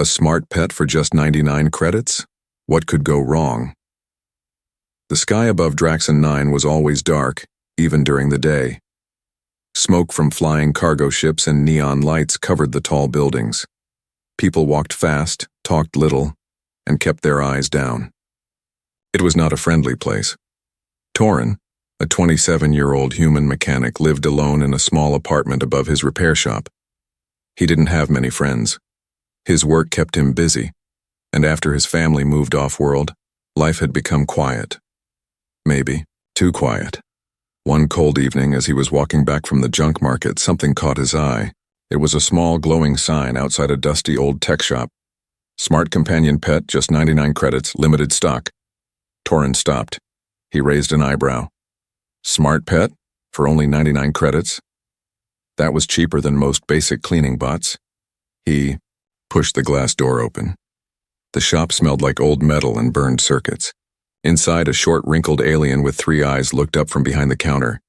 A smart pet for just 99 credits? What could go wrong? The sky above Draxon 9 was always dark, even during the day. Smoke from flying cargo ships and neon lights covered the tall buildings. People walked fast, talked little, and kept their eyes down. It was not a friendly place. Torin, a 27-year-old human mechanic, lived alone in a small apartment above his repair shop. He didn't have many friends. His work kept him busy, and after his family moved off-world, life had become quiet. Maybe too quiet. One cold evening, as he was walking back from the junk market, something caught his eye. It was a small glowing sign outside a dusty old tech shop. Smart companion pet, just 99 credits, limited stock. Torin stopped. He raised an eyebrow. Smart pet? For only 99 credits? That was cheaper than most basic cleaning bots. He pushed the glass door open. The shop smelled like old metal and burned circuits. Inside, a short, wrinkled alien with 3 eyes looked up from behind the counter.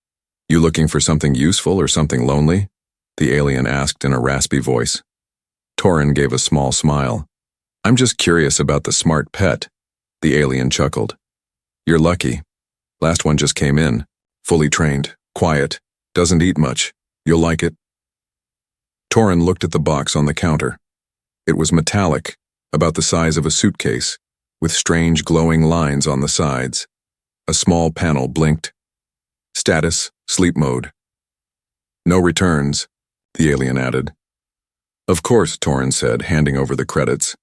"You looking for something useful or something lonely?" the alien asked in a raspy voice. Torin gave a small smile. "I'm just curious about the smart pet," the alien chuckled. "You're lucky. Last one just came in. Fully trained, quiet, doesn't eat much. You'll like it." Torin looked at the box on the counter. It was metallic, about the size of a suitcase, with strange glowing lines on the sides. A small panel blinked. Status, sleep mode. "No returns," the alien added. "Of course," Torin said, handing over the credits.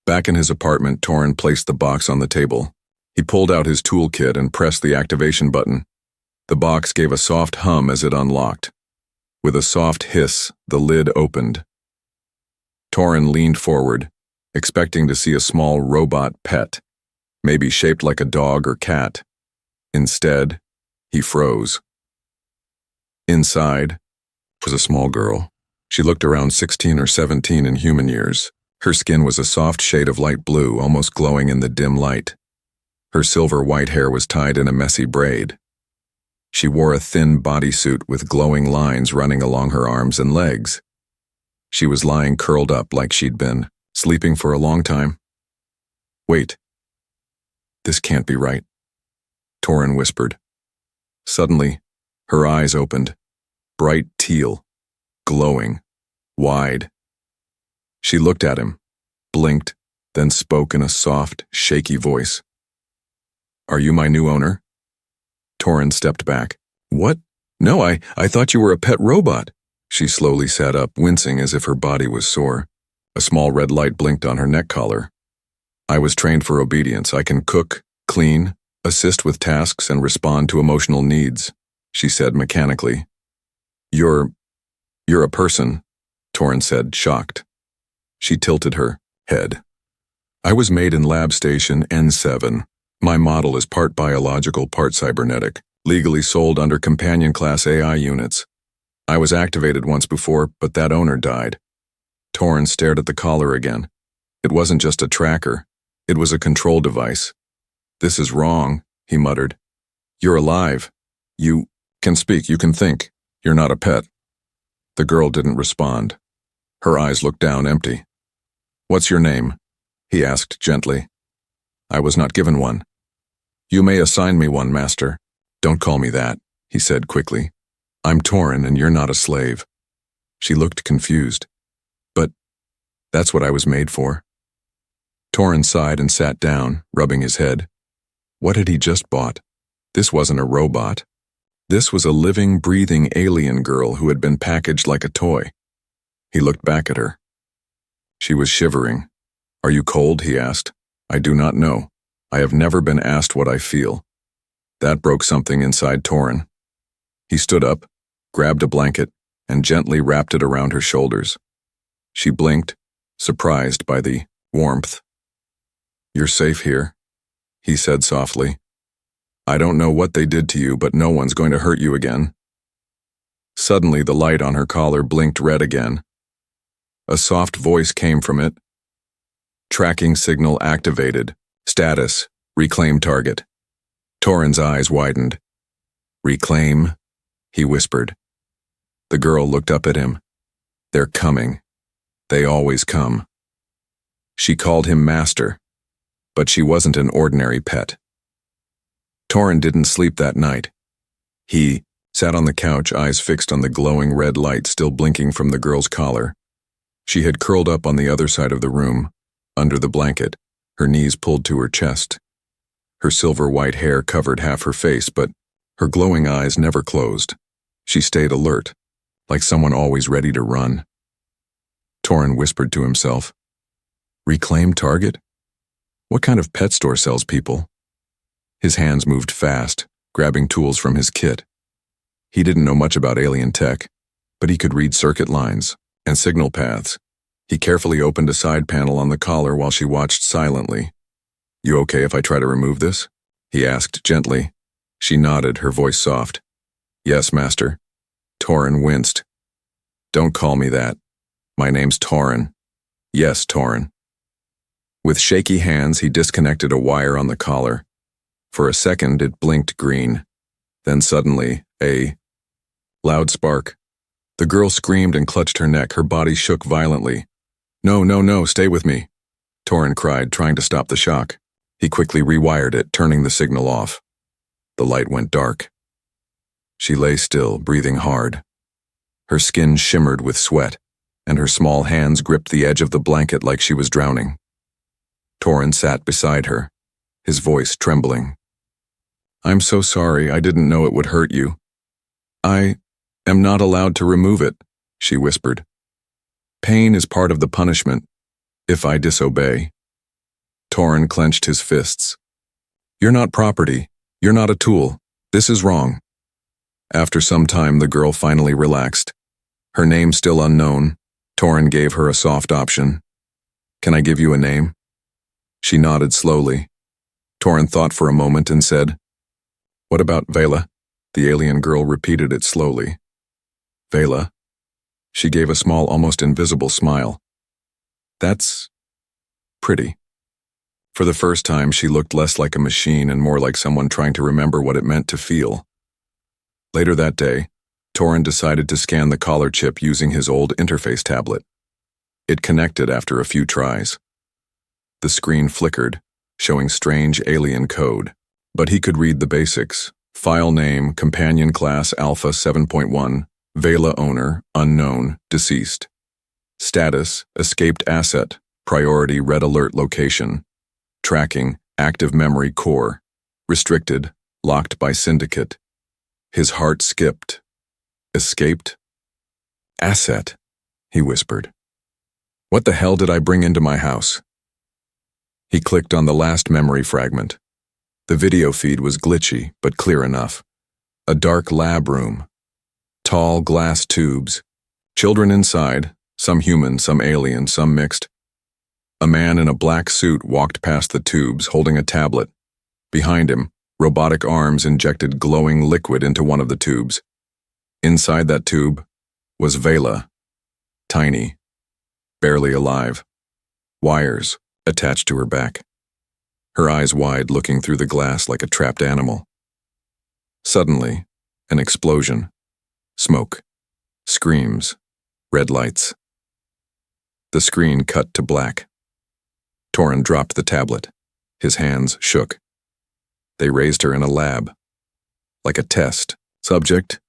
Back in his apartment, Torin placed the box on the table. He pulled out his toolkit and pressed the activation button. The box gave a soft hum as it unlocked. With a soft hiss, the lid opened. Torin leaned forward, expecting to see a small robot pet, maybe shaped like a dog or cat. Instead, he froze. Inside was a small girl. She looked around 16 or 17 in human years. Her skin was a soft shade of light blue, almost glowing in the dim light. Her silver white hair was tied in a messy braid. She wore a thin bodysuit with glowing lines running along her arms and legs. She was lying curled up like she'd been sleeping for a long time. "Wait. This can't be right," Torin whispered. Suddenly, her eyes opened, bright teal, glowing, wide. She looked at him, blinked, then spoke in a soft, shaky voice. "Are you my new owner?" Torin stepped back. "What? No, I thought you were a pet robot." She slowly sat up, wincing as if her body was sore. A small red light blinked on her neck collar. "I was trained for obedience. I can cook, clean, assist with tasks, and respond to emotional needs," she said mechanically. You're a person," Torin said, shocked. She tilted her head. "I was made in Lab Station N7. My model is part biological, part cybernetic, legally sold under companion class AI units. I was activated once before, but that owner died." Torin stared at the collar again. It wasn't just a tracker. It was a control device. "This is wrong," he muttered. "You're alive. You can speak, you can think. You're not a pet." The girl didn't respond. Her eyes looked down, empty. "What's your name?" he asked gently. "I was not given one." "You may assign me one, master." "Don't call me that," he said quickly. "I'm Torin, and you're not a slave." She looked confused. "But that's what I was made for." Torin sighed and sat down, rubbing his head. What had he just bought? This wasn't a robot. This was a living, breathing alien girl who had been packaged like a toy. He looked back at her. She was shivering. "Are you cold?" he asked. "I do not know. I have never been asked what I feel." That broke something inside Torin. He stood up, grabbed a blanket, and gently wrapped it around her shoulders. She blinked, surprised by the warmth. "You're safe here," he said softly. "I don't know what they did to you, but no one's going to hurt you again." Suddenly, the light on her collar blinked red again. A soft voice came from it. "Tracking signal activated. Status, reclaim target." Torin's eyes widened. "Reclaim?" he whispered. The girl looked up at him. "They're coming. They always come." She called him master, but she wasn't an ordinary pet. Torin didn't sleep that night. He sat on the couch, eyes fixed on the glowing red light still blinking from the girl's collar. She had curled up on the other side of the room, under the blanket, her knees pulled to her chest. Her silver white hair covered half her face, but her glowing eyes never closed. She stayed alert, like someone always ready to run. Torin whispered to himself, "Reclaim target? What kind of pet store sells people?" His hands moved fast, grabbing tools from his kit. He didn't know much about alien tech, but he could read circuit lines and signal paths. He carefully opened a side panel on the collar while she watched silently. "You okay if I try to remove this?" he asked gently. She nodded, her voice soft. "Yes, master." Torin winced. "Don't call me that. My name's Torin." "Yes, Torin." With shaky hands, he disconnected a wire on the collar. For a second, it blinked green. Then suddenly, a loud spark. The girl screamed and clutched her neck. Her body shook violently. "No, no, no, stay with me," Torin cried, trying to stop the shock. He quickly rewired it, turning the signal off. The light went dark. She lay still, breathing hard. Her skin shimmered with sweat, and her small hands gripped the edge of the blanket like she was drowning. Torin sat beside her, his voice trembling. "I'm so sorry, I didn't know it would hurt you." "I am not allowed to remove it," she whispered. "Pain is part of the punishment, if I disobey." Torin clenched his fists. "You're not property. You're not a tool. This is wrong." After some time, the girl finally relaxed. Her name still unknown, Torin gave her a soft option. "Can I give you a name?" She nodded slowly. Torin thought for a moment and said, "What about Vela?" The alien girl repeated it slowly. "Vela?" She gave a small, almost invisible smile. "That's pretty." For the first time, she looked less like a machine and more like someone trying to remember what it meant to feel. Later that day, Torin decided to scan the collar chip using his old interface tablet. It connected after a few tries. The screen flickered, showing strange alien code, but he could read the basics. File name, companion class Alpha 7.1, Vela owner, unknown, deceased. Status, escaped asset, priority red alert location. Tracking, active memory core. Restricted, locked by syndicate. His heart skipped. Escaped? Asset, he whispered. What the hell did I bring into my house? He clicked on the last memory fragment. The video feed was glitchy, but clear enough. A dark lab room. Tall glass tubes. Children inside, some human, some alien, some mixed. A man in a black suit walked past the tubes, holding a tablet. Behind him, robotic arms injected glowing liquid into one of the tubes. Inside that tube was Vela. Tiny. Barely alive. Wires attached to her back. Her eyes wide, looking through the glass like a trapped animal. Suddenly, an explosion. Smoke. Screams. Red lights. The screen cut to black. Torin dropped the tablet. His hands shook. They raised her in a lab. Like a test. Subject?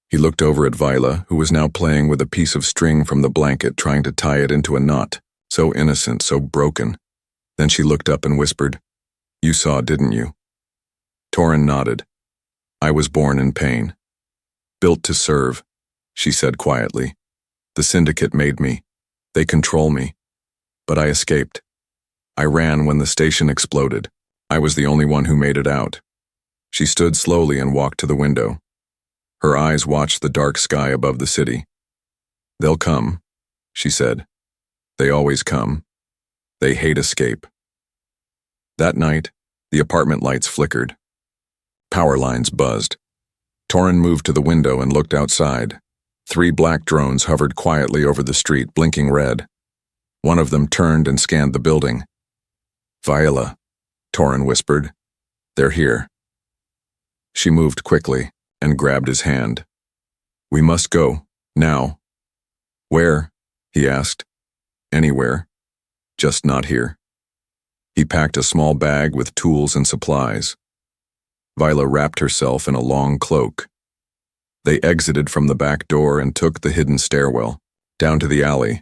He looked over at Vila, who was now playing with a piece of string from the blanket, trying to tie it into a knot. So innocent, so broken. Then she looked up and whispered, "You saw, didn't you?" Torin nodded. "I was born in pain. Built to serve," she said quietly. "The syndicate made me. They control me. But I escaped. I ran when the station exploded. I was the only one who made it out." She stood slowly and walked to the window. Her eyes watched the dark sky above the city. "They'll come," she said. "They always come. They hate escape." That night, the apartment lights flickered. Power lines buzzed. Torin moved to the window and looked outside. 3 black drones hovered quietly over the street, blinking red. One of them turned and scanned the building. "Viola," Torin whispered. "They're here." She moved quickly and grabbed his hand. "We must go, now." "Where?" he asked. "Anywhere. Just not here. He packed a small bag with tools and supplies. Viola wrapped herself in a long cloak. They exited from the back door and took the hidden stairwell, down to the alley.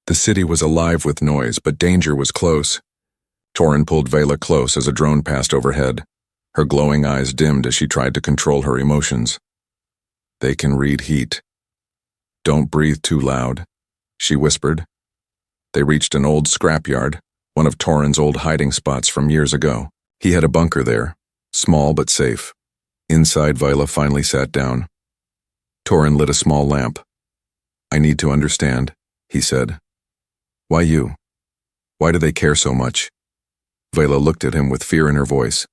The city was alive with noise, but danger was close. Torin pulled Vela close as a drone passed overhead. Her glowing eyes dimmed as she tried to control her emotions. They can read heat. Don't breathe too loud, she whispered. They reached an old scrapyard, one of Torin's old hiding spots from years ago. He had a bunker there, small but safe. Inside, Viola finally sat down. Torin lit a small lamp. I need to understand, he said. Why you? Why do they care so much? Viola looked at him with fear in her voice.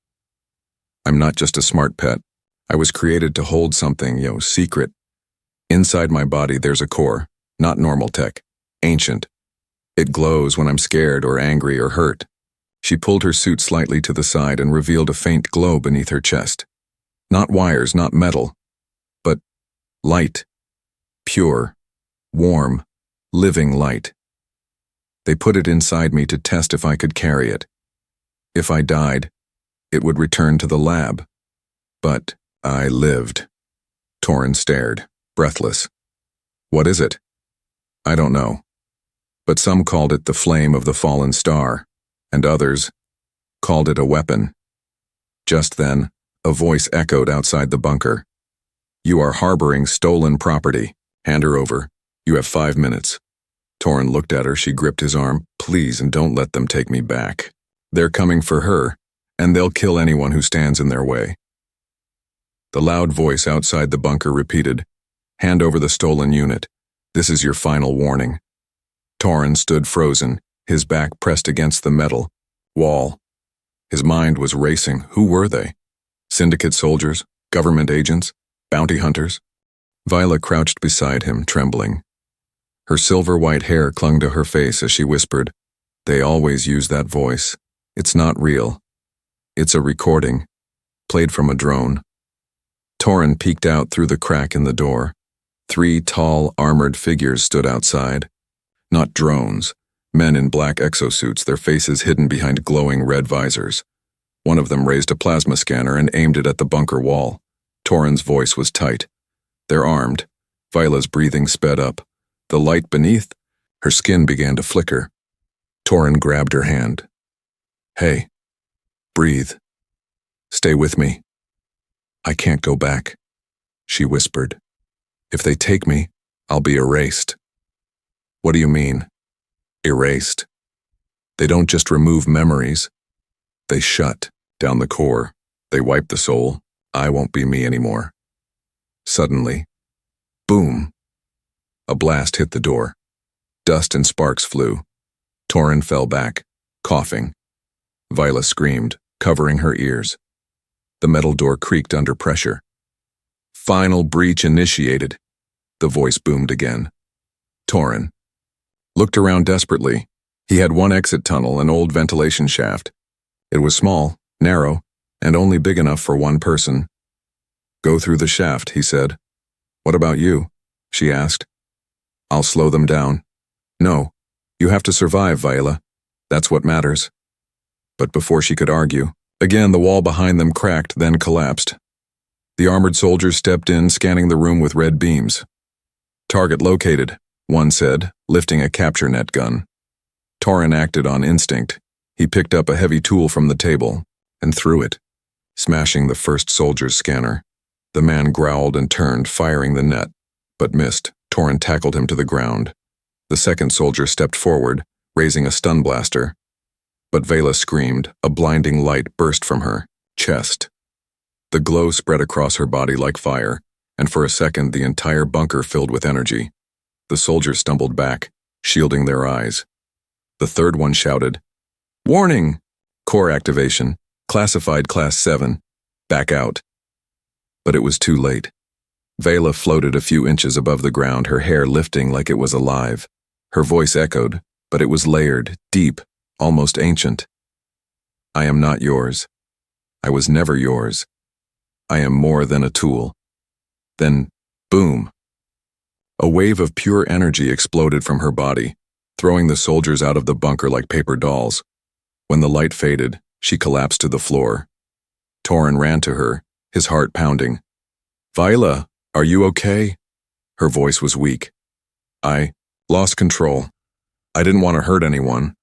I'm not just a smart pet. I was created to hold something, secret. Inside my body there's a core, not normal tech, ancient. It glows when I'm scared or angry or hurt. She pulled her suit slightly to the side and revealed a faint glow beneath her chest. Not wires, not metal, but light. Pure, warm, living light. They put it inside me to test if I could carry it. If I died, it would return to the lab. But I lived. Torin stared, breathless. What is it? I don't know. But some called it the flame of the fallen star, and others called it a weapon. Just then, a voice echoed outside the bunker. You are harboring stolen property. Hand her over. You have 5 minutes. Torin looked at her. She gripped his arm. Please, and don't let them take me back. They're coming for her, and they'll kill anyone who stands in their way. The loud voice outside the bunker repeated, Hand over the stolen unit. This is your final warning. Torin stood frozen, his back pressed against the metal wall. His mind was racing. Who were they? Syndicate soldiers? Government agents? Bounty hunters? Viola crouched beside him, trembling. Her silver-white hair clung to her face as she whispered, They always use that voice. It's not real. It's a recording, played from a drone. Torin peeked out through the crack in the door. 3 tall, armored figures stood outside. Not drones, men in black exosuits, their faces hidden behind glowing red visors. One of them raised a plasma scanner and aimed it at the bunker wall. Torin's voice was tight. They're armed. Viola's breathing sped up. The light beneath, her skin began to flicker. Torin grabbed her hand. Hey, breathe. Stay with me. I can't go back, she whispered. If they take me, I'll be erased. What do you mean, erased? They don't just remove memories. They shut down the core. They wipe the soul. I won't be me anymore. Suddenly, boom! A blast hit the door. Dust and sparks flew. Torin fell back, coughing. Viola screamed, covering her ears. The metal door creaked under pressure. Final breach initiated. The voice boomed again. Torin looked around desperately. He had one exit tunnel, an old ventilation shaft. It was small, narrow, and only big enough for one person. Go through the shaft, he said. What about you? She asked. I'll slow them down. No, you have to survive, Viola. That's what matters. But before she could argue, again the wall behind them cracked, then collapsed. The armored soldiers stepped in, scanning the room with red beams. Target located, one said, lifting a capture net gun. Torin acted on instinct. He picked up a heavy tool from the table and threw it, smashing the first soldier's scanner. The man growled and turned, firing the net, but missed. Torin tackled him to the ground. The second soldier stepped forward, raising a stun blaster. But Vela screamed. A blinding light burst from her chest. The glow spread across her body like fire, and for a second the entire bunker filled with energy. The soldiers stumbled back, shielding their eyes. The third one shouted, Warning! Core activation. Classified Class 7. Back out. But it was too late. Vela floated a few inches above the ground, her hair lifting like it was alive. Her voice echoed, but it was layered, deep, almost ancient. I am not yours. I was never yours. I am more than a tool. Then, boom. A wave of pure energy exploded from her body. throwing the soldiers out of the bunker like paper dolls. When the light faded, she collapsed to the floor. Torin ran to her, his heart pounding. "Viola, are you okay?" Her voice was weak. "I lost control. I didn't want to hurt anyone,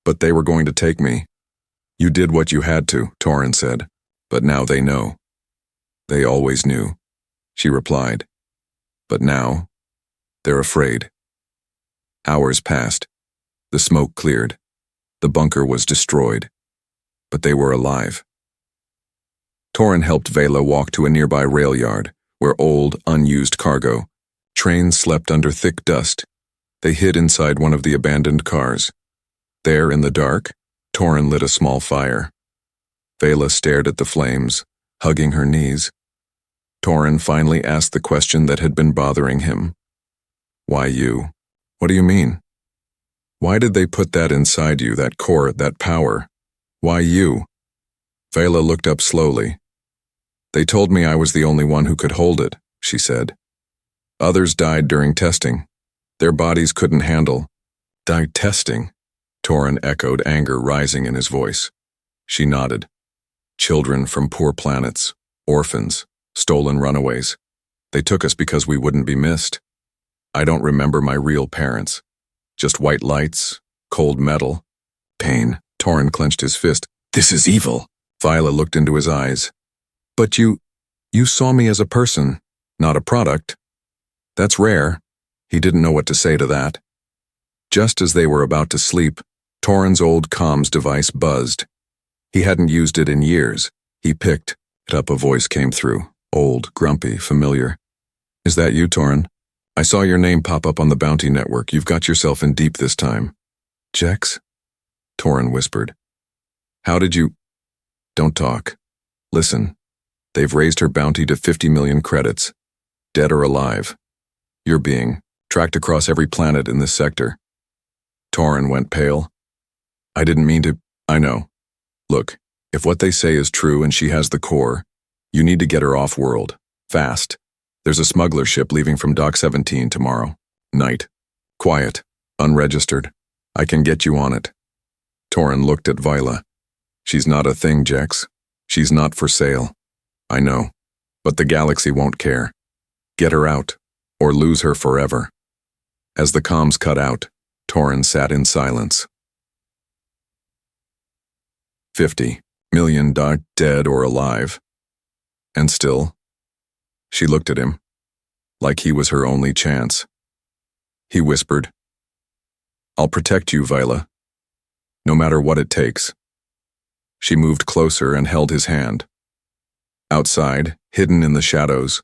but they were going to take me." "You did what you had to," Torin said, "but now they know." "They always knew," she replied. "But now, they're afraid." Hours passed. The smoke cleared. The bunker was destroyed. But they were alive. Torin helped Vela walk to a nearby rail yard, where old, unused cargo trains slept under thick dust. They hid inside one of the abandoned cars. There, in the dark, Torin lit a small fire. Vela stared at the flames, hugging her knees. Torin finally asked the question that had been bothering him. "Why you? What do you mean? Why did they put that inside you, that core, that power? Why you?" Vela looked up slowly. "They told me I was the only one who could hold it," she said. "Others died during testing. Their bodies couldn't handle." "Died testing?" Torin echoed, anger rising in his voice. She nodded. "Children from poor planets, orphans, stolen runaways. They took us because we wouldn't be missed. I don't remember my real parents. Just white lights, cold metal, pain." Torin clenched his fist. "This is evil." Viola looked into his eyes. "But you saw me as a person, not a product. That's rare." He didn't know what to say to that. Just as they were about to sleep, Torin's old comms device buzzed. He hadn't used it in years. He picked it up. A voice came through, old, grumpy, familiar. "Is that you, Torin? I saw your name pop up on the Bounty Network. You've got yourself in deep this time." "Jex?" Torin whispered. "How did you—" "Don't talk. Listen. They've raised her bounty to 50 million credits, dead or alive. You're being tracked across every planet in this sector." Torin went pale. "I didn't mean to—" "I know. Look, if what they say is true and she has the core, you need to get her off-world. Fast. There's a smuggler ship leaving from Dock 17 tomorrow. Night. Quiet. Unregistered. I can get you on it." Torin looked at Viola. "She's not a thing, Jex. She's not for sale. I know. But the galaxy won't care. Get her out, or lose her forever." As the comms cut out, Torin sat in silence. 50 million dead or alive. And still, she looked at him, like he was her only chance. He whispered, "I'll protect you, Viola, no matter what it takes." She moved closer and held his hand. Outside, hidden in the shadows,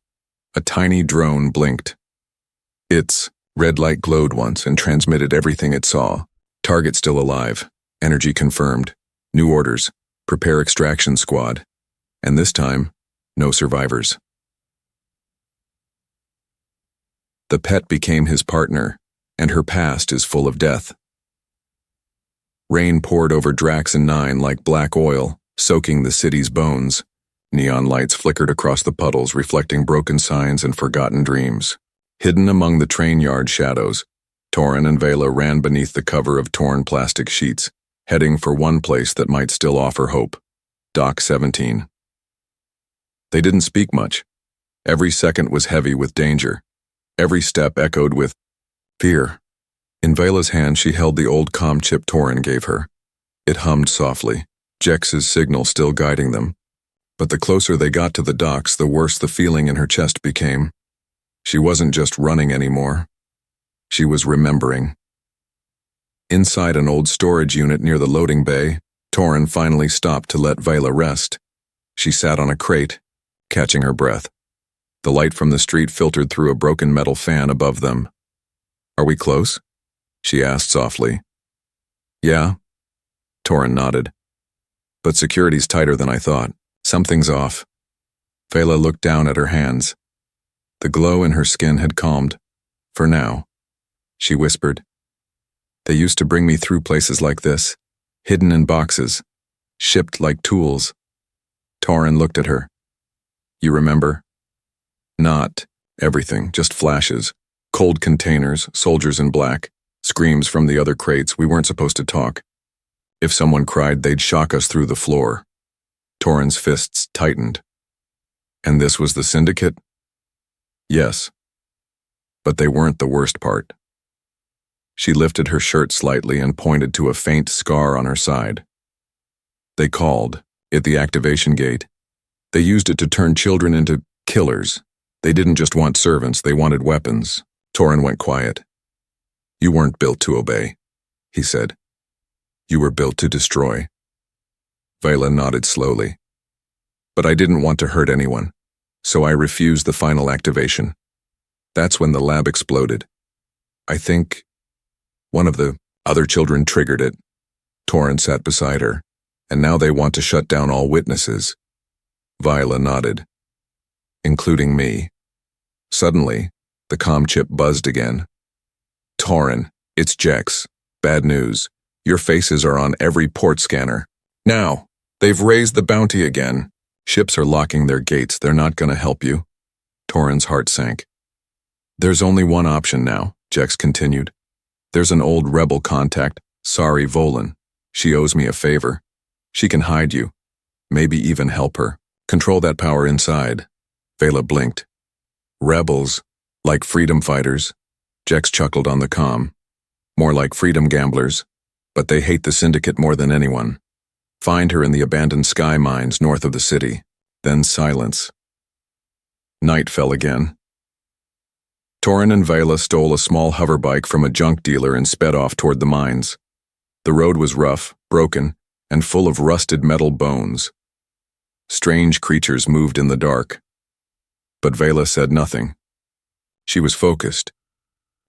a tiny drone blinked. Its red light glowed once and transmitted everything it saw. Target still alive. Energy confirmed. New orders. Prepare extraction squad. And this time, no survivors. The pet became his partner, and her past is full of death. Rain poured over Drax and Nine like black oil, soaking the city's bones. Neon lights flickered across the puddles, reflecting broken signs and forgotten dreams. Hidden among the train yard shadows, Torin and Vela ran beneath the cover of torn plastic sheets, heading for one place that might still offer hope: Dock 17. They didn't speak much. Every second was heavy with danger. Every step echoed with fear. In Vela's hand, she held the old comm chip Torin gave her. It hummed softly, Jex's signal still guiding them. But the closer they got to the docks, the worse the feeling in her chest became. She wasn't just running anymore. She was remembering. Inside an old storage unit near the loading bay, Torin finally stopped to let Vela rest. She sat on a crate, catching her breath. The light from the street filtered through a broken metal fan above them. "Are we close?" she asked softly. "Yeah," Torin nodded. "But security's tighter than I thought. Something's off." Vela looked down at her hands. The glow in her skin had calmed. "For now," she whispered. "They used to bring me through places like this, hidden in boxes, shipped like tools." Torin looked at her. "You remember?" "Not everything, just flashes. Cold containers, soldiers in black, Screams from the other crates. We weren't supposed to talk. If someone cried, they'd shock us through the floor. Torin's fists tightened. And this was the syndicate? Yes. But they weren't the worst part. She lifted her shirt slightly and pointed to a faint scar on her side. They called it the activation gate. They used it to turn children into killers. They didn't just want servants, they wanted weapons. Torin went quiet. You weren't built to obey, he said. You were built to destroy. Viola nodded slowly. But I didn't want to hurt anyone, so I refused the final activation. That's when the lab exploded. I think one of the other children triggered it. Torin sat beside her, and now they want to shut down all witnesses. Viola nodded. Including me. Suddenly, the comm chip buzzed again. Torin, it's Jex. Bad news. Your faces are on every port scanner. Now, they've raised the bounty again. Ships are locking their gates. They're not going to help you. Torin's heart sank. There's only one option now, Jex continued. There's an old rebel contact, Sari Volan. She owes me a favor. She can hide you. Maybe even help her. Control that power inside. Vela blinked. Rebels, like freedom fighters. Jex chuckled on the comm. More like freedom gamblers. But they hate the syndicate more than anyone. Find her in the abandoned sky mines north of the city. Then silence. Night fell again. Torin and Vela stole a small hoverbike from a junk dealer and sped off toward the mines. The road was rough, broken, and full of rusted metal bones. Strange creatures moved in the dark. But Vela said nothing. She was focused.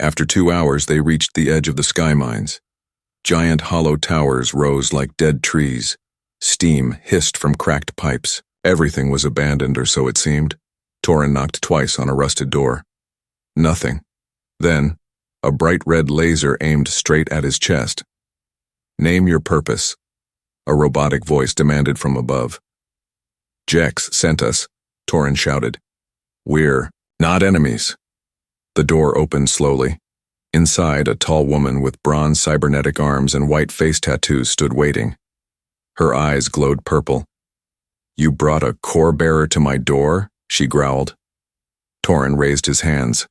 After 2 hours, they reached the edge of the sky mines. Giant hollow towers rose like dead trees. Steam hissed from cracked pipes. Everything was abandoned, or so it seemed. Torin knocked twice on a rusted door. Nothing. Then, a bright red laser aimed straight at his chest. Name your purpose, a robotic voice demanded from above. Jex sent us, Torin shouted. We're not enemies. The door opened slowly. Inside, a tall woman with bronze cybernetic arms and white face tattoos stood waiting. Her eyes glowed purple. You brought a core bearer to my door? She growled. Torin raised his hands.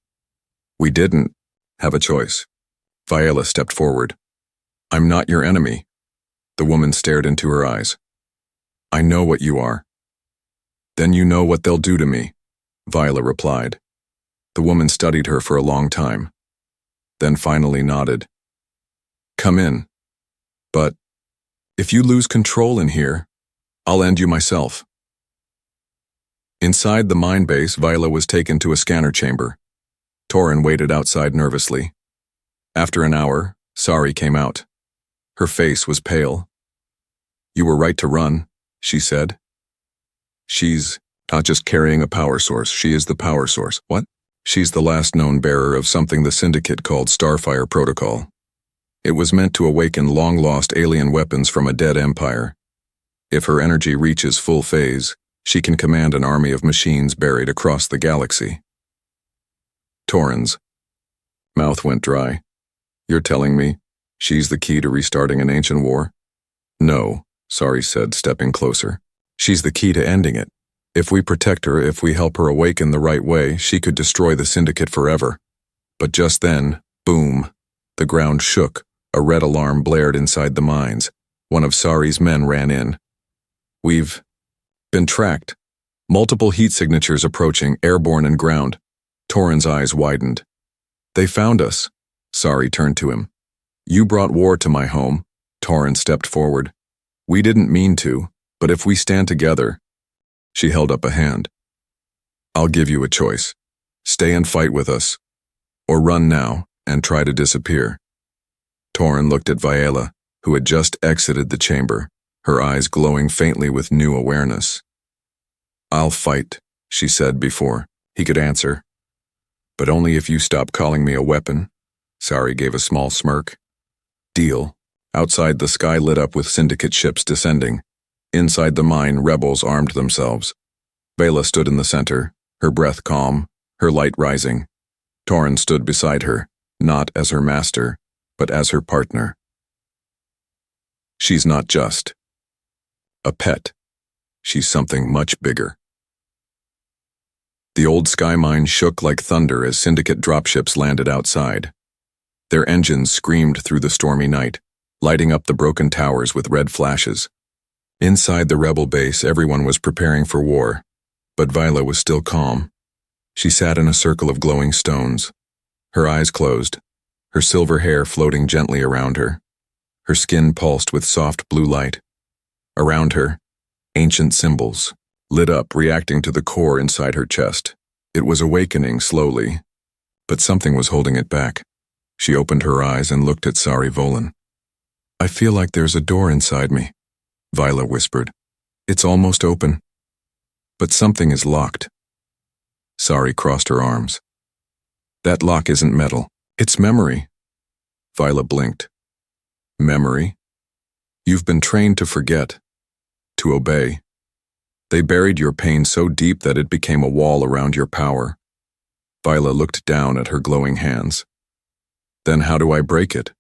We didn't have a choice. Viola stepped forward. I'm not your enemy. The woman stared into her eyes. I know what you are. Then you know what they'll do to me, Viola replied. The woman studied her for a long time, then finally nodded. Come in. But if you lose control in here, I'll end you myself. Inside the mine base, Viola was taken to a scanner chamber. Torin waited outside nervously. After an hour, Sari came out. Her face was pale. You were right to run, she said. She's not just carrying a power source, she is the power source. What? She's the last known bearer of something the Syndicate called Starfire Protocol. It was meant to awaken long-lost alien weapons from a dead empire. If her energy reaches full phase, she can command an army of machines buried across the galaxy. Torin's mouth went dry. You're telling me she's the key to restarting an ancient war? No, Sari said, stepping closer. She's the key to ending it. If we protect her, if we help her awaken the right way, she could destroy the Syndicate forever. But just then, boom, the ground shook. A red alarm blared inside the mines. One of Sari's men ran in. We've been tracked. Multiple heat signatures approaching, airborne and ground. Torin's eyes widened. They found us. Sari turned to him. You brought war to my home. Torin stepped forward. We didn't mean to, but if we stand together. She held up a hand. I'll give you a choice. Stay and fight with us, or run now and try to disappear. Torin looked at Viola, who had just exited the chamber, her eyes glowing faintly with new awareness. I'll fight, she said before he could answer. But only if you stop calling me a weapon. Sari gave a small smirk. Deal. Outside, the sky lit up with Syndicate ships descending. Inside the mine, rebels armed themselves. Vela stood in the center, her breath calm, her light rising. Torin stood beside her, not as her master, but as her partner. She's not just a pet. She's something much bigger. The old sky mine shook like thunder as Syndicate dropships landed outside. Their engines screamed through the stormy night, lighting up the broken towers with red flashes. Inside the rebel base, everyone was preparing for war, but Viola was still calm. She sat in a circle of glowing stones, her eyes closed, her silver hair floating gently around her. Her skin pulsed with soft blue light. Around her, ancient symbols lit up, reacting to the core inside her chest. It was awakening slowly, but something was holding it back. She opened her eyes and looked at Sari Volin. "I feel like there's a door inside me," Viola whispered. "It's almost open, but something is locked." Sari crossed her arms. "That lock isn't metal. It's memory." Viola blinked. "Memory? You've been trained to forget, to obey. They buried your pain so deep that it became a wall around your power." Viola looked down at her glowing hands. "Then how do I break it?"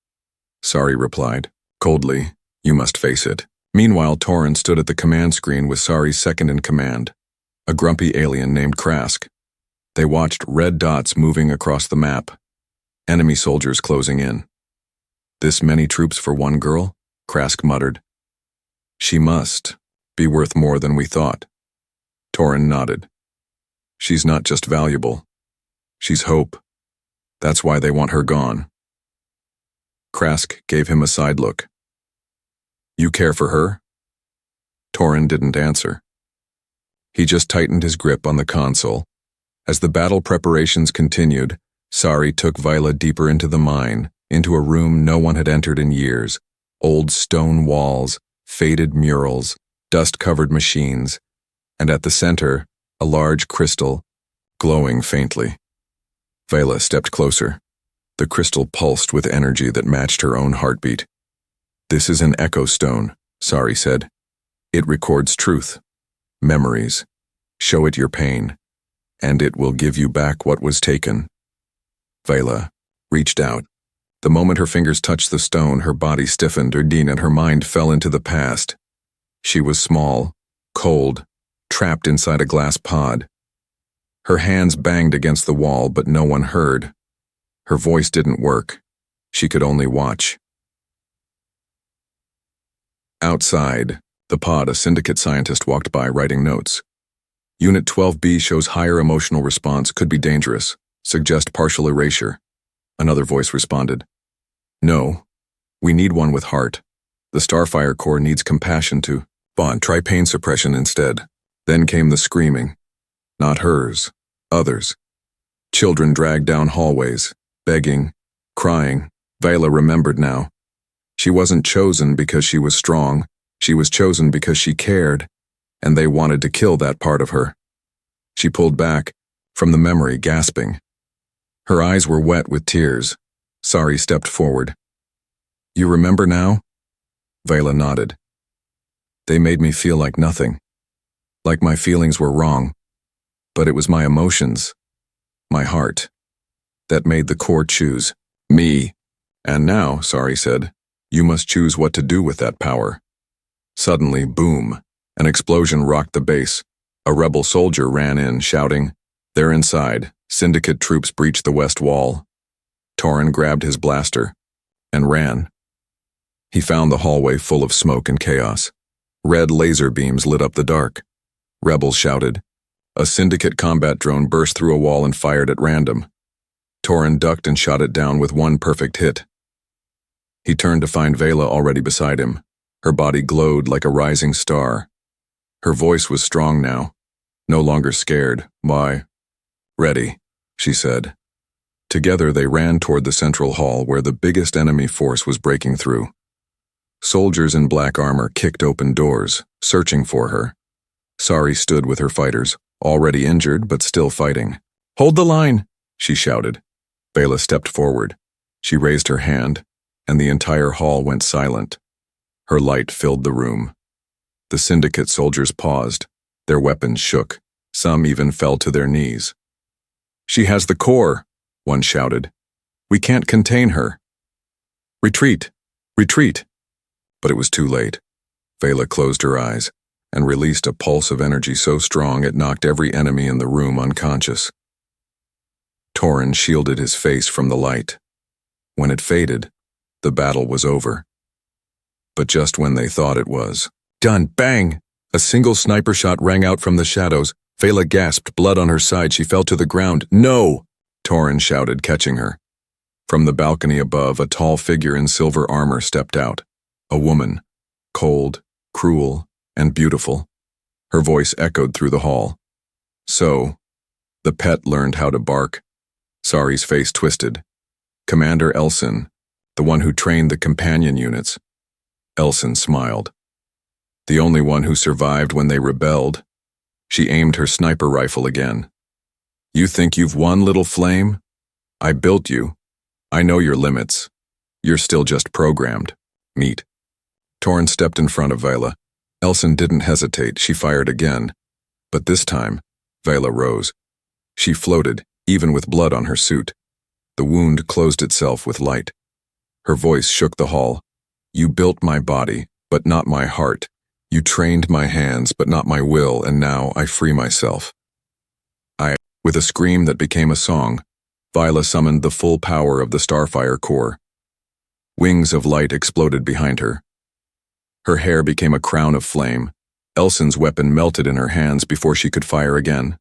Sari replied, coldly, "You must face it." Meanwhile, Torin stood at the command screen with Sari's second in command, a grumpy alien named Krask. They watched red dots moving across the map, enemy soldiers closing in. "This many troops for one girl?" Krask muttered. "She must be worth more than we thought." Torin nodded. "She's not just valuable. She's hope. That's why they want her gone." Krask gave him a side look. "You care for her?" Torin didn't answer. He just tightened his grip on the console. As the battle preparations continued, Sari took Viola deeper into the mine, into a room no one had entered in years. Old stone walls, faded murals, dust-covered machines, and at the center, a large crystal, glowing faintly. Viola stepped closer. The crystal pulsed with energy that matched her own heartbeat. "This is an echo stone," Sari said. "It records truth, memories. Show it your pain, and it will give you back what was taken." Viola reached out. The moment her fingers touched the stone, her body stiffened, and her mind fell into the past. She was small, cold, trapped inside a glass pod. Her hands banged against the wall, but no one heard. Her voice didn't work. She could only watch. Outside the pod, a Syndicate scientist walked by, writing notes. "Unit 12B shows higher emotional response, could be dangerous. Suggest partial erasure." Another voice responded. "No, we need one with heart. The Starfire Corps needs compassion to bond. Try pain suppression instead." Then came the screaming. Not hers, others. Children dragged down hallways, begging, crying. Viola remembered now. She wasn't chosen because she was strong. She was chosen because she cared, and they wanted to kill that part of her. She pulled back from the memory, gasping. Her eyes were wet with tears. Sari stepped forward. "You remember now?" Viola nodded. "They made me feel like nothing. Like my feelings were wrong. But it was my emotions, my heart, that made the Corps choose me. And now," Sari said, "you must choose what to do with that power." Suddenly, boom, an explosion rocked the base. A rebel soldier ran in, shouting, "They're inside. Syndicate troops breached the west wall." Torin grabbed his blaster and ran. He found the hallway full of smoke and chaos. Red laser beams lit up the dark. Rebels shouted. A Syndicate combat drone burst through a wall and fired at random. Torin ducked and shot it down with one perfect hit. He turned to find Vela already beside him. Her body glowed like a rising star. Her voice was strong now, no longer scared. "Why? Ready," she said. Together they ran toward the central hall where the biggest enemy force was breaking through. Soldiers in black armor kicked open doors, searching for her. Sari stood with her fighters, already injured but still fighting. "Hold the line," she shouted. Vela stepped forward. She raised her hand, and the entire hall went silent. Her light filled the room. The Syndicate soldiers paused. Their weapons shook. Some even fell to their knees. "She has the core," one shouted. "We can't contain her." Retreat! Retreat! But it was too late. Vela closed her eyes and released a pulse of energy so strong it knocked every enemy in the room unconscious. Torin shielded his face from the light. When it faded, the battle was over. But just when they thought it was. Done! Bang! A single sniper shot rang out from the shadows. Vela gasped, blood on her side. She fell to the ground. No! Torin shouted, catching her. From the balcony above, a tall figure in silver armor stepped out. A woman, cold, cruel, and beautiful. Her voice echoed through the hall. So, the pet learned how to bark. Sari's face twisted. Commander Elson, the one who trained the companion units. Elson smiled. The only one who survived when they rebelled. She aimed her sniper rifle again. You think you've won, little flame? I built you. I know your limits. You're still just programmed. Meet. Torin stepped in front of Vela. Elson didn't hesitate. She fired again. But this time, Vela rose. She floated, even with blood on her suit. The wound closed itself with light. Her voice shook the hall. You built my body, but not my heart. You trained my hands, but not my will, and now I free myself. With a scream that became a song, Vela summoned the full power of the Starfire core. Wings of light exploded behind her. Her hair became a crown of flame. Elson's weapon melted in her hands before she could fire again.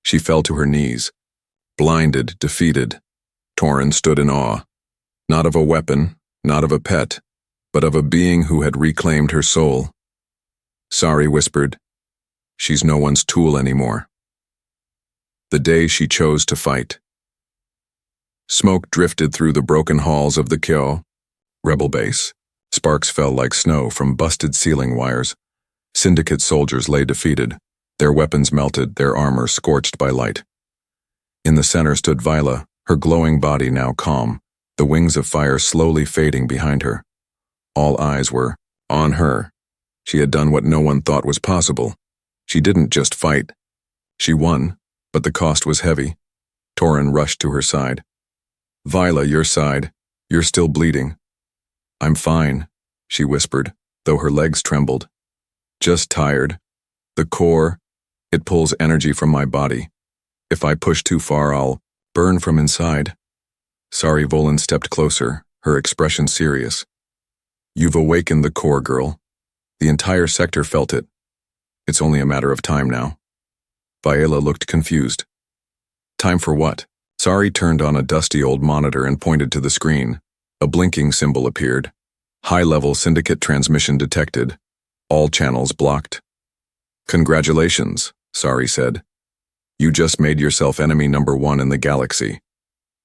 She fell to her knees. Blinded, defeated, Torin stood in awe. Not of a weapon, not of a pet, but of a being who had reclaimed her soul. Sari whispered, "She's no one's tool anymore." The day she chose to fight. Smoke drifted through the broken halls of the Kyo, rebel base. Sparks fell like snow from busted ceiling wires. Syndicate soldiers lay defeated, their weapons melted, their armor scorched by light. In the center stood Vela, her glowing body now calm, the wings of fire slowly fading behind her. All eyes were on her. She had done what no one thought was possible. She didn't just fight. She won, but the cost was heavy. Torin rushed to her side. "Vela, your side. You're still bleeding." "I'm fine," she whispered, though her legs trembled. "Just tired. The core, it pulls energy from my body. If I push too far, I'll burn from inside." Sari Volin stepped closer, her expression serious. "You've awakened the core, girl. The entire sector felt it. It's only a matter of time now." Vela looked confused. "Time for what?" Sari turned on a dusty old monitor and pointed to the screen. A blinking symbol appeared. High-level syndicate transmission detected. All channels blocked. "Congratulations," Sari said. "You just made yourself enemy number 1 in the galaxy."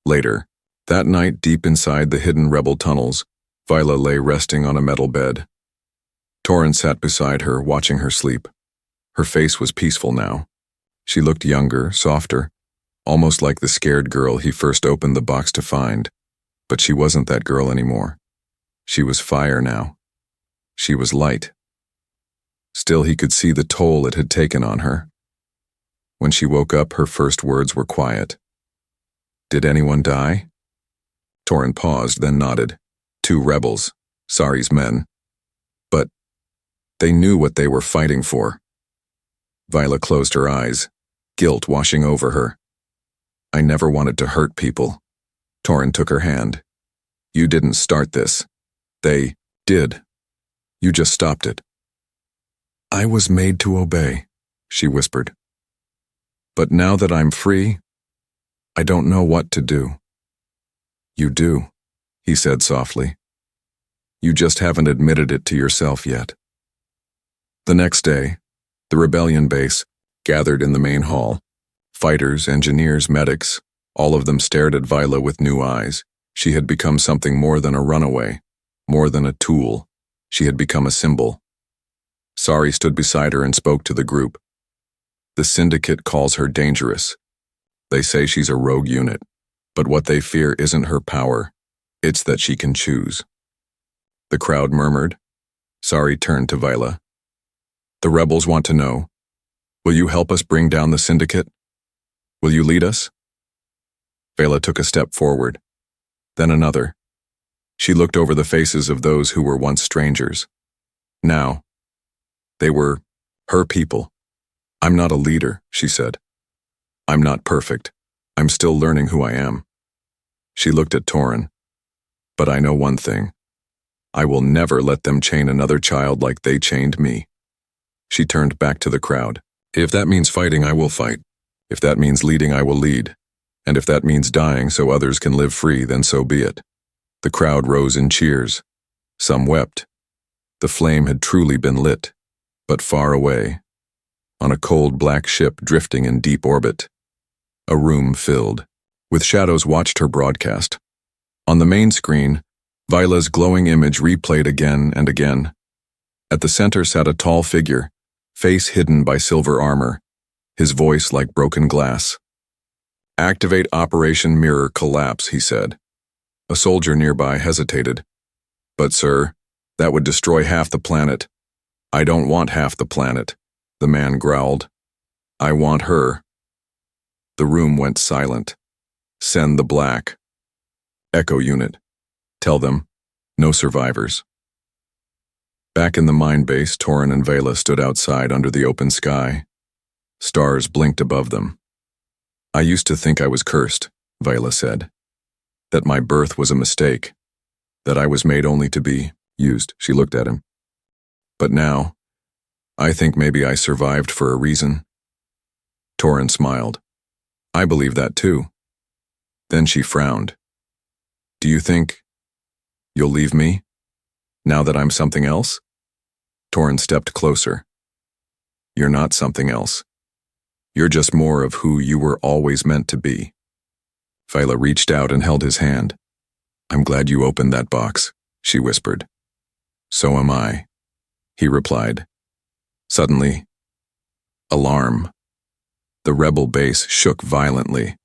Later, that night deep inside the hidden rebel tunnels, Vela lay resting on a metal bed. Torin sat beside her, watching her sleep. Her face was peaceful now. She looked younger, softer, almost like the scared girl he first opened the box to find. But she wasn't that girl anymore. She was fire now. She was light. Still, he could see the toll it had taken on her. When she woke up, her first words were quiet. "Did anyone die?" Torin paused, then nodded. 2 rebels, Sari's men. But they knew what they were fighting for. Vela closed her eyes, guilt washing over her. "I never wanted to hurt people." Torin took her hand. "You didn't start this. They did. You just stopped it." "I was made to obey," she whispered. "But now that I'm free, I don't know what to do." "You do," he said softly. "You just haven't admitted it to yourself yet." The next day, the rebellion base gathered in the main hall. Fighters, engineers, medics, all of them stared at Vela with new eyes. She had become something more than a runaway, more than a tool. She had become a symbol. Sari stood beside her and spoke to the group. "The Syndicate calls her dangerous. They say she's a rogue unit, but what they fear isn't her power. It's that she can choose." The crowd murmured. Sari turned to Vela. "The rebels want to know, will you help us bring down the Syndicate? Will you lead us?" Vela took a step forward, then another. She looked over the faces of those who were once strangers. Now, they were her people. I'm not a leader, she said. I'm not perfect. I'm still learning who I am. She looked at Torin. But I know one thing. I will never let them chain another child like they chained me. She turned back to the crowd. If that means fighting, I will fight. If that means leading, I will lead. And if that means dying so others can live free, then so be it. The crowd rose in cheers. Some wept. The flame had truly been lit, but far away, on a cold black ship drifting in deep orbit. A room filled, with shadows watched her broadcast. On the main screen, Vila's glowing image replayed again and again. At the center sat a tall figure, face hidden by silver armor, his voice like broken glass. Activate Operation Mirror Collapse, he said. A soldier nearby hesitated. But sir, that would destroy half the planet. I don't want half the planet, the man growled. I want her. The room went silent. Send the black. Echo unit. Tell them, no survivors. Back in the mine base, Torin and Vela stood outside under the open sky. Stars blinked above them. I used to think I was cursed, Vela said. That my birth was a mistake. That I was made only to be used. She looked at him. But now, I think maybe I survived for a reason. Torin smiled. I believe that too. Then she frowned. Do you think you'll leave me, now that I'm something else? Torin stepped closer. You're not something else. You're just more of who you were always meant to be. Vela reached out and held his hand. I'm glad you opened that box, she whispered. So am I, he replied. Suddenly, alarm. The rebel base shook violently.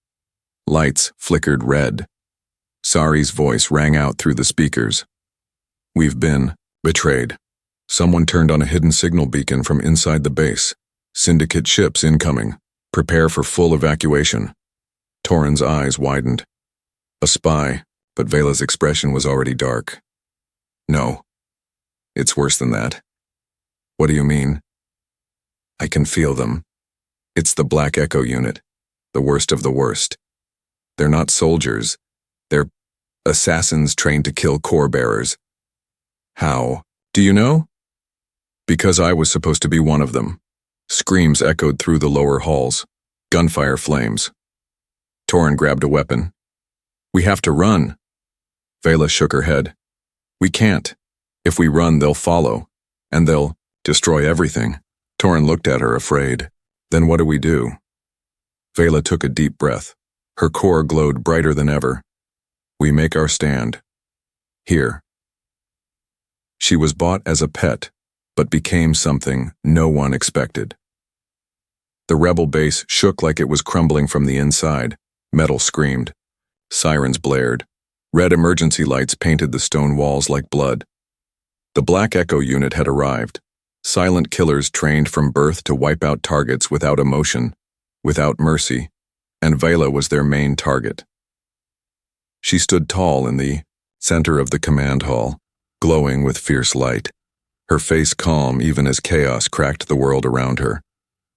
Lights flickered red. Sari's voice rang out through the speakers. We've been betrayed. Someone turned on a hidden signal beacon from inside the base. Syndicate ships incoming. Prepare for full evacuation. Torin's eyes widened. A spy, but Vela's expression was already dark. No. It's worse than that. What do you mean? I can feel them. It's the Black Echo unit, the worst of the worst. They're not soldiers. They're assassins trained to kill core bearers. How? Do you know? Because I was supposed to be one of them. Screams echoed through the lower halls. Gunfire flames. Torin grabbed a weapon. We have to run. Vela shook her head. We can't. If we run, they'll follow. And they'll destroy everything. Torin looked at her, afraid. Then what do we do? Vela took a deep breath. Her core glowed brighter than ever. We make our stand. Here. She was bought as a pet, but became something no one expected. The rebel base shook like it was crumbling from the inside. Metal screamed. Sirens blared. Red emergency lights painted the stone walls like blood. The Black Echo unit had arrived. Silent killers trained from birth to wipe out targets without emotion, without mercy, and Vela was their main target. She stood tall in the center of the command hall, glowing with fierce light. Her face calm even as chaos cracked the world around her.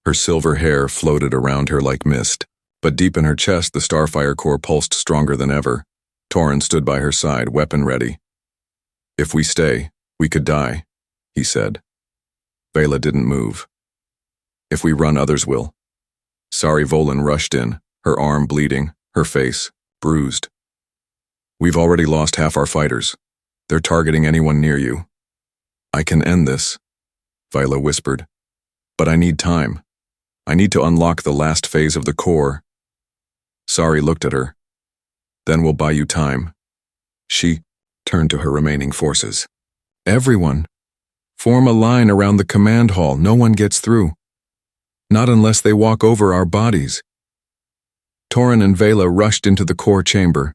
Her silver hair floated around her like mist, but deep in her chest the Starfire core pulsed stronger than ever. Torin stood by her side, weapon ready. If we stay, we could die, he said. Vela didn't move. If we run, others will. Sari Volin rushed in, her arm bleeding, her face bruised. We've already lost half our fighters. They're targeting anyone near you. I can end this, Vela whispered. But I need time. I need to unlock the last phase of the core. Sari looked at her. Then we'll buy you time. She turned to her remaining forces. Everyone, form a line around the command hall. No one gets through. Not unless they walk over our bodies. Torin and Vela rushed into the core chamber,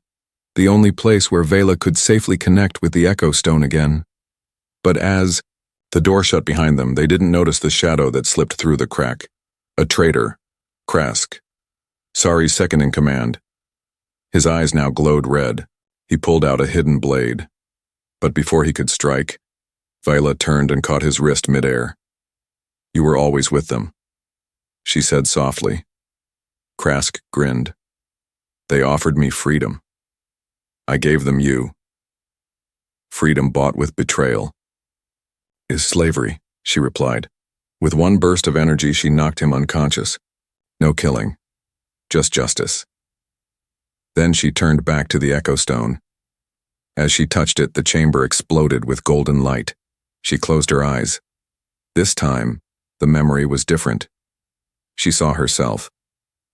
the only place where Vela could safely connect with the Echo Stone again. But as the door shut behind them, they didn't notice the shadow that slipped through the crack. A traitor, Krask, Sari's second in command. His eyes now glowed red. He pulled out a hidden blade. But before he could strike, Viola turned and caught his wrist midair. "You were always with them," she said softly. Krask grinned. "They offered me freedom. I gave them you. Freedom bought with betrayal." "Is slavery," she replied. With one burst of energy, she knocked him unconscious. No killing, just justice. Then she turned back to the Echo Stone. As she touched it, the chamber exploded with golden light. She closed her eyes. This time, the memory was different. She saw herself,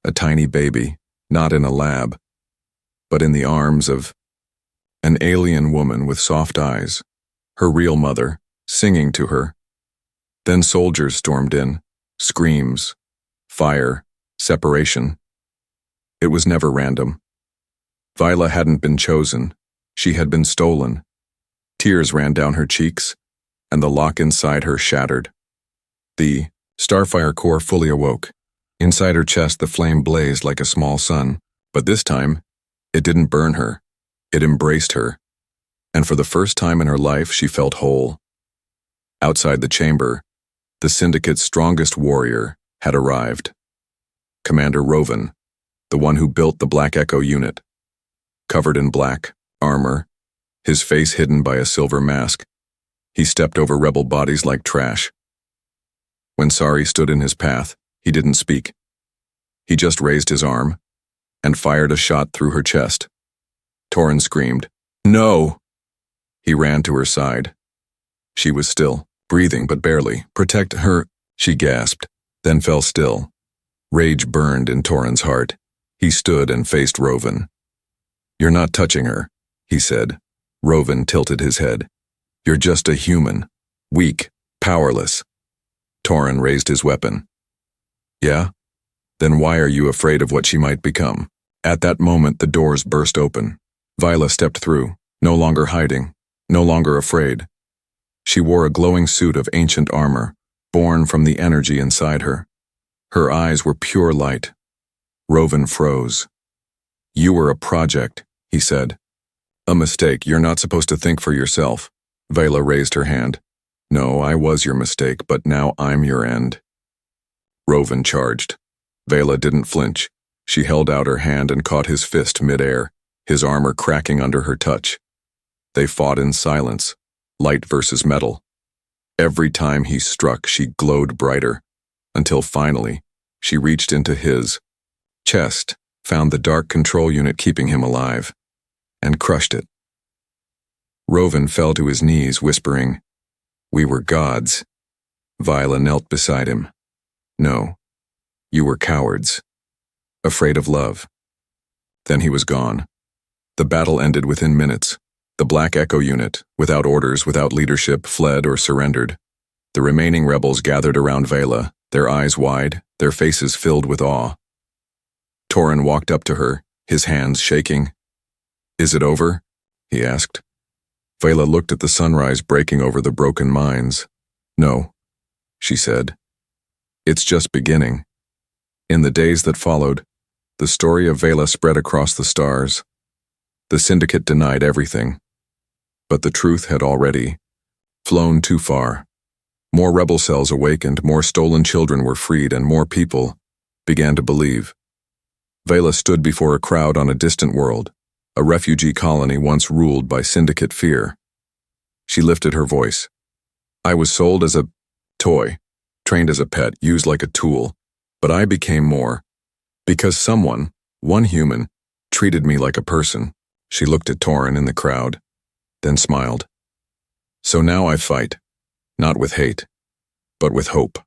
a tiny baby, not in a lab, but in the arms of an alien woman with soft eyes, her real mother, singing to her. Then soldiers stormed in, screams, fire, separation. It was never random. Viola hadn't been chosen. She had been stolen. Tears ran down her cheeks, and the lock inside her shattered. The Starfire core fully awoke. Inside her chest, the flame blazed like a small sun, but this time, it didn't burn her. It embraced her. And for the first time in her life, she felt whole. Outside the chamber, the Syndicate's strongest warrior had arrived. Commander Rovan, the one who built the Black Echo unit. Covered in black armor, his face hidden by a silver mask, he stepped over rebel bodies like trash. When Sari stood in his path, he didn't speak. He just raised his arm and fired a shot through her chest. Torin screamed, "No!" He ran to her side. She was still, breathing but barely. "Protect her," she gasped, then fell still. Rage burned in Torin's heart. He stood and faced Rovan. "You're not touching her," he said. Rovan tilted his head. "You're just a human, weak, powerless." Torin raised his weapon. "Yeah? Then why are you afraid of what she might become?" At that moment, the doors burst open. Viola stepped through, no longer hiding, no longer afraid. She wore a glowing suit of ancient armor, born from the energy inside her. Her eyes were pure light. Rovan froze. "You were a project," he said. "A mistake. You're not supposed to think for yourself." Viola raised her hand. "No, I was your mistake, but now I'm your end." Rovan charged. Viola didn't flinch. She held out her hand and caught his fist midair, his armor cracking under her touch. They fought in silence, light versus metal. Every time he struck, she glowed brighter, until finally, she reached into his chest, found the dark control unit keeping him alive, and crushed it. Rovan fell to his knees, whispering, "We were gods." Viola knelt beside him. "No, you were cowards, afraid of love." Then he was gone. The battle ended within minutes. The Black Echo unit, without orders, without leadership, fled or surrendered. The remaining rebels gathered around Vela, their eyes wide, their faces filled with awe. Torin walked up to her, his hands shaking. "Is it over?" he asked. Vela looked at the sunrise breaking over the broken mines. "No," she said. "It's just beginning." In the days that followed, the story of Vela spread across the stars. The Syndicate denied everything, but the truth had already flown too far. More rebel cells awakened, more stolen children were freed, and more people began to believe. Vela stood before a crowd on a distant world, a refugee colony once ruled by Syndicate fear. She lifted her voice. "I was sold as a toy, trained as a pet, used like a tool, but I became more, because someone, one human, treated me like a person." She looked at Torin in the crowd, then smiled. "So now I fight, not with hate, but with hope."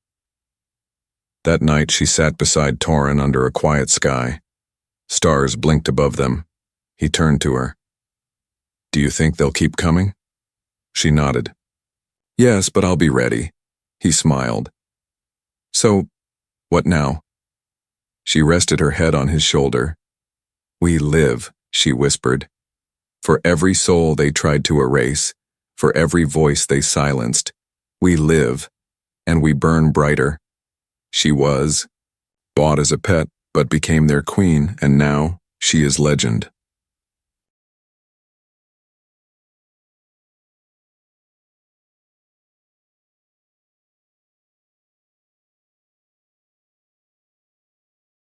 That night she sat beside Torin under a quiet sky. Stars blinked above them. He turned to her. "Do you think they'll keep coming?" She nodded. "Yes, but I'll be ready." He smiled. "So, what now?" She rested her head on his shoulder. "We live," she whispered. "For every soul they tried to erase, for every voice they silenced, we live, and we burn brighter." She was bought as a pet, but became their queen, and now she is legend.